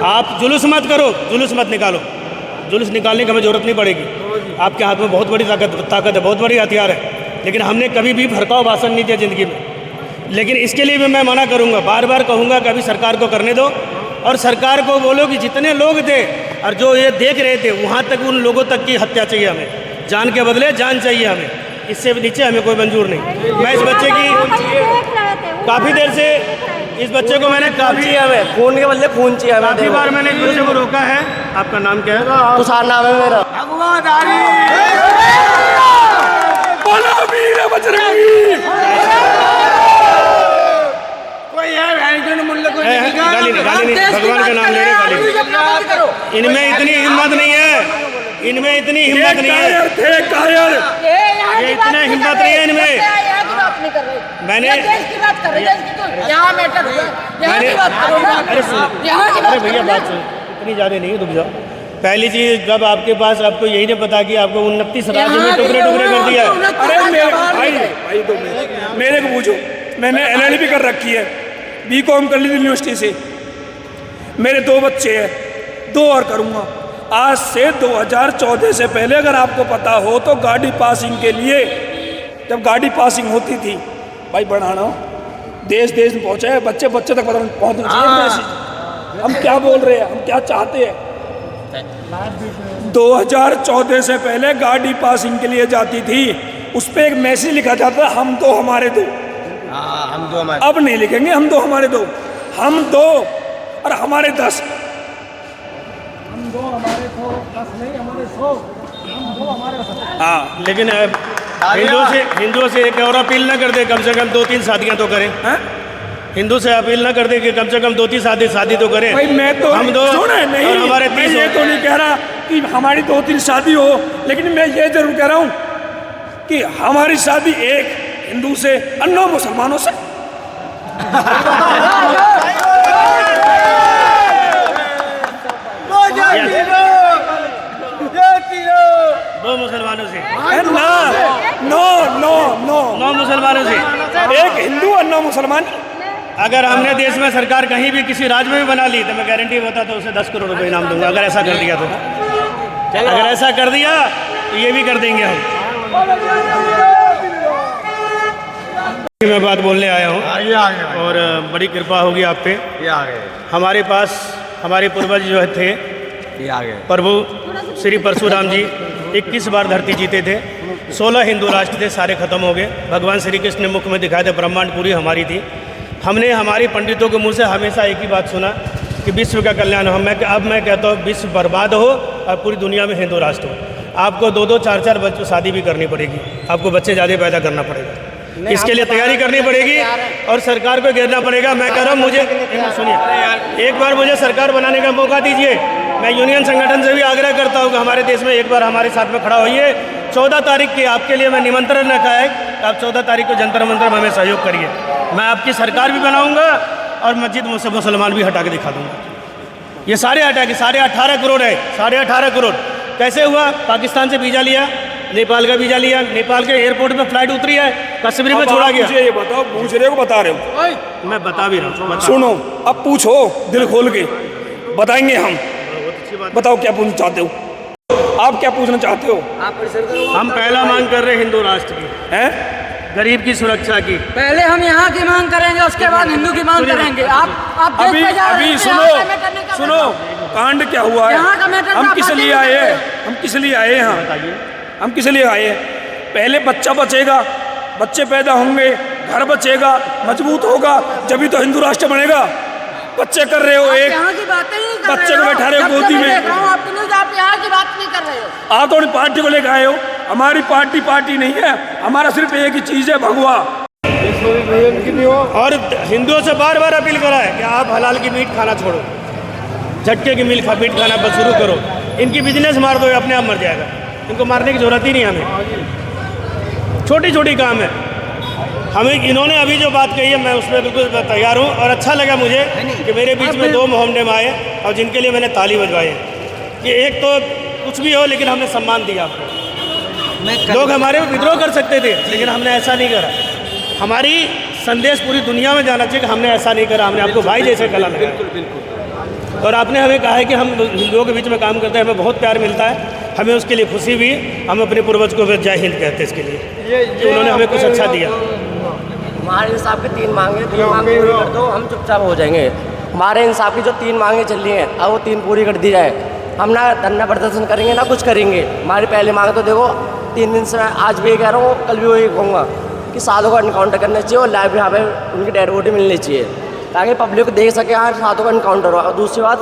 आप जुलूस मत करो, जुलूस मत निकालो, जुलूस निकालने की हमें ज़रूरत नहीं पड़ेगी। आपके हाथ में बहुत बड़ी ताकत है, बहुत बड़ी हथियार है, लेकिन हमने कभी भी भड़काऊ भाषण नहीं दिया ज़िंदगी में। लेकिन इसके लिए भी मैं मना करूँगा, बार बार कहूँगा कि अभी सरकार को करने दो, और सरकार को बोलो कि जितने लोग थे और जो ये देख रहे थे वहाँ तक उन लोगों तक की हत्या चाहिए हमें, जान के बदले जान चाहिए हमें, इससे नीचे हमें कोई मंजूर नहीं। मैं इस बच्चे की काफ़ी देर से, इस बच्चे को मैंने काफ़ी हमें खून के बदले खून चाहिए, काफ़ी बार मैंने इस बच्चे को रोका है। आपका नाम क्या है? तुषार नाम है मेरा। गाली नहीं, भगवान का नाम ले रहे, गाली। इनमें इतनी हिम्मत नहीं है, इनमें इतनी हिम्मत नहीं है, ये इतने हिम्मत नहीं है इनमें। मैंने अरे भैया बात सुन, इतनी ज़्यादा नहीं, रुक जाओ। पहली चीज़, जब आपके पास आपको यही नहीं पता कि आपको 29 राज्यों में टुकड़े टुकड़े कर दिया है। अरे मेरे को पूछो, मैंने LLB कर रखी है, BCom कर ली थी यूनिवर्सिटी से, मेरे 2 बच्चे हैं, 2 और करूँगा। आज से 2014 से पहले अगर आपको पता हो तो गाड़ी पासिंग के लिए, जब गाड़ी पासिंग होती थी, भाई बढ़ाना देश देश में पहुँचा है, बच्चे बच्चे तक पहुँचना चाहिए मैसेज। हम क्या बोल रहे हैं, हम क्या चाहते हैं। 2014 से पहले गाड़ी पासिंग के लिए जाती थी, उस पर एक मैसेज लिखा जाता, हम दो हमारे दो। हम दो हमारे। अब नहीं लिखेंगे हम दो हमारे दो, हम दो और हमारे 10। हम दो हमारे 10 नहीं, हमारे 100, हम दो हमारे 10। हाँ, लेकिन हिंदुओं से एक और अपील ना कर दे, कम से कम 2-3 शादियाँ तो करें। हिंदू से अपील ना कर दे कि कम से कम 2-3 शादी तो करें। भाई मैं तो हम 2 नहीं, और हमारे 30 मैं ये तो नहीं कह रहा कि हमारी 2-3 शादी हो, लेकिन मैं ये जरूर कह रहा हूँ कि हमारी शादी एक हिंदू से और 9 मुसलमानों से। 2 मुसलमानों से, 9 मुसलमानों से, एक हिंदू और 9 मुसलमान। अगर हमने देश में सरकार कहीं भी किसी राज्य में भी बना ली तो मैं गारंटी बता तो उसे 10 करोड़ रुपए इनाम दूंगा, अगर ऐसा कर दिया तो। अगर ऐसा कर दिया तो ये भी कर देंगे हम। मैं बात बोलने आया हूँ और बड़ी कृपा होगी आप पे। हमारे पास हमारे पूर्वज जो थे, प्रभु श्री परशुराम जी 21 बार धरती जीते थे, 16 हिंदू राष्ट्र थे, सारे खत्म हो गए। भगवान श्री कृष्ण ने मुख में दिखाए थे, ब्रह्मांड पूरी हमारी थी। हमने हमारी पंडितों के मुंह से हमेशा एक ही बात सुना कि विश्व का कल्याण हो। अब मैं कहता हूँ विश्व बर्बाद हो और पूरी दुनिया में हिंदू राष्ट्र हो। आपको 2-2, 4-4 बच्चों शादी भी करनी पड़ेगी, आपको बच्चे ज़्यादा पैदा करना पड़ेगा, इसके लिए तैयारी करनी पड़ेगी और सरकार को घेरना पड़ेगा। मैं कह रहा हूँ, मुझे सुनिए, एक बार मुझे सरकार बनाने का मौका दीजिए। मैं यूनियन संगठन से भी आग्रह करता हूँ कि हमारे देश में एक बार हमारे साथ में खड़ा होइए। 14 तारीख की आपके लिए मैं निमंत्रण रखा है कि आप 14 तारीख को जंतर मंतर में हमें सहयोग करिए। मैं आपकी सरकार भी बनाऊँगा और मस्जिद मुसलमान भी हटा के दिखा दूँगा। ये सारे हटा के 18.5 करोड़ है, 18.5 करोड़ कैसे हुआ? पाकिस्तान से वीज़ा लिया, नेपाल का वीज़ा लिया, नेपाल के एयरपोर्ट पे फ्लाइट उतरी है, कश्मीर में छोड़ा गया। ये बताओ, पूछ रहे हो बता रहे हो? मैं बता भी रहा हूँ। सुनो, अब पूछो दिल खोल के, बताएंगे हम। बताओ क्या पूछना चाहते हो, आप क्या पूछना चाहते हो? हम पहला मांग कर रहे हिंदू राष्ट्र की, हैं गरीब की सुरक्षा की। पहले हम यहाँ की मांग करेंगे, उसके बाद हिंदू की मांग करेंगे। आप अभी सुनो कांड क्या हुआ है, हम किस लिए आए हैं, हम किस लिए आए हैं, हम किस लिए आए हैं? पहले बच्चा बचेगा, बच्चे पैदा होंगे, घर बचेगा, मजबूत होगा, जब तो हिंदू राष्ट्र बनेगा। बच्चे कर रहे हो, एक बच्चे को बैठा रहे हो गोदी में। आप यहाँ की बात नहीं कर रहे हो। आप तो पार्टी को लेकर आए हो, हमारी पार्टी नहीं है, हमारा सिर्फ एक ही चीज़ है, भगवा। और हिंदुओं से बार बार अपील करा है कि आप हलाल की मीट खाना छोड़ो, झटके की मीट खाना बस शुरू करो। इनकी बिजनेस मार दो, अपने आप मर जाएगा, इनको मारने की जरूरत ही नहीं हमें। छोटी छोटी काम है। हमें इन्होंने अभी जो बात कही है मैं उसमें बिल्कुल तैयार हूँ और अच्छा लगा मुझे कि मेरे बीच में 2 मोहम्मद आए और जिनके लिए मैंने ताली बजवाई है कि एक तो कुछ भी हो लेकिन हमने सम्मान दिया आपको। लोग हमारे विद्रोह कर सकते थे लेकिन हमने ऐसा नहीं करा। हमारी संदेश पूरी दुनिया में जाना चाहिए कि हमने ऐसा नहीं करा, हमने आपको भाई जैसे कला लगाया। और आपने हमें कहा है कि हम हिंदुओं के बीच में काम करते हैं, हमें बहुत प्यार मिलता है, हमें उसके लिए खुशी भी। हम अपने पूर्वज को फिर जय हिंद कहते हैं इसके लिए कि उन्होंने हमें कुछ अच्छा दिया। हमारे इंसाफ की 3 मांगे पूरी कर दो, हम चुपचाप हो जाएंगे। हमारे इंसाफ की जो 3 मांगे चल रही हैं, अब वो 3 पूरी कर दी जाए। हम ना धरना प्रदर्शन करेंगे ना कुछ करेंगे। हमारी पहली मांग तो देखो 3 दिन से, आज भी कह रहा हूँ, कल भी वही कहूँगा कि साधुओं को एनकाउंटर करना चाहिए और लाइव यहाँ पे उनकी डेड बॉडी मिलनी चाहिए ताकि पब्लिक देख सके हाँ साधुओं का एनकाउंटर हो। और दूसरी बात,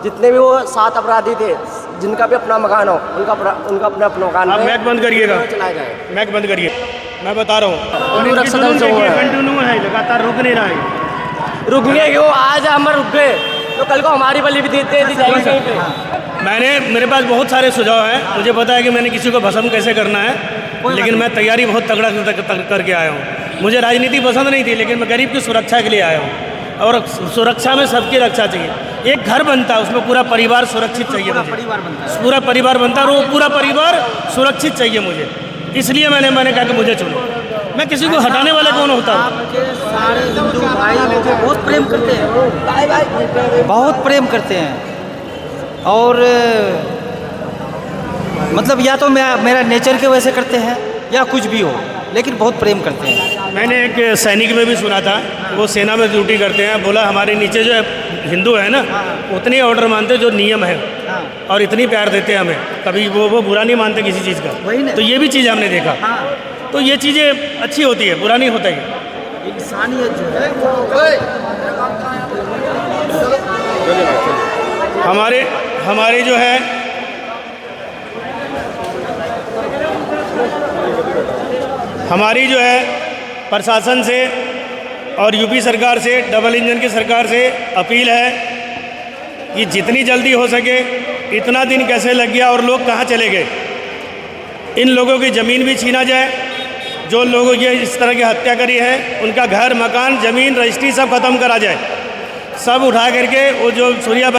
जितने भी वो 7 अपराधी थे जिनका भी अपना मकान हो, उनका अपना मकान आप मैक बंद करिएगा, चलाया जाए। मैक बंद करिए, मैं बता रहा हूँ। कंटिन्यू है, लगातार रुक नहीं रहा है। रुक गए क्यों? आज हम रुक गए तो कल को हमारी बलि भी देते दी जाएगी कहीं पे। मेरे पास बहुत सारे सुझाव हैं। मुझे पता है कि मैंने किसी को भस्म कैसे करना है, लेकिन मैं तैयारी बहुत तगड़ा करके आया हूँ। मुझे राजनीति पसंद नहीं थी, लेकिन मैं गरीब की सुरक्षा के लिए आया हूँ और सुरक्षा में सबकी रक्षा चाहिए। एक घर बनता है, उसमें पूरा परिवार सुरक्षित चाहिए मुझे, पूरा परिवार बनता है और वो पूरा परिवार सुरक्षित चाहिए मुझे। इसलिए मैंने कहा कि मुझे चुनो। मैं किसी को हटाने वाला कौन होता हूँ? सारे हिंदू भाई मुझे बहुत प्रेम करते हैं, बहुत प्रेम करते हैं। और मतलब या तो मेरा नेचर के वजह से करते हैं या कुछ भी हो, लेकिन बहुत प्रेम करते हैं। मैंने एक सैनिक में भी सुना था, वो सेना में ड्यूटी करते हैं, बोला हमारे नीचे जो हिंदू है ना, उतने ऑर्डर मानते जो नियम है और इतनी प्यार देते हैं हमें, कभी वो बुरा नहीं मानते किसी चीज़ का। तो ये भी चीज़ हमने देखा। तो ये चीज़ें अच्छी होती है, बुरा नहीं होता है। इंसानियत जो है हमारे जो है हमारी जो है प्रशासन से और यूपी सरकार से, डबल इंजन की सरकार से अपील है कि जितनी जल्दी हो सके, इतना दिन कैसे लग गया और लोग कहाँ चले गए, इन लोगों की ज़मीन भी छीना जाए। जो लोगों ये इस तरह की हत्या करी है, उनका घर, मकान, ज़मीन, रजिस्ट्री सब ख़त्म करा जाए। सब उठा करके वो जो सूर्या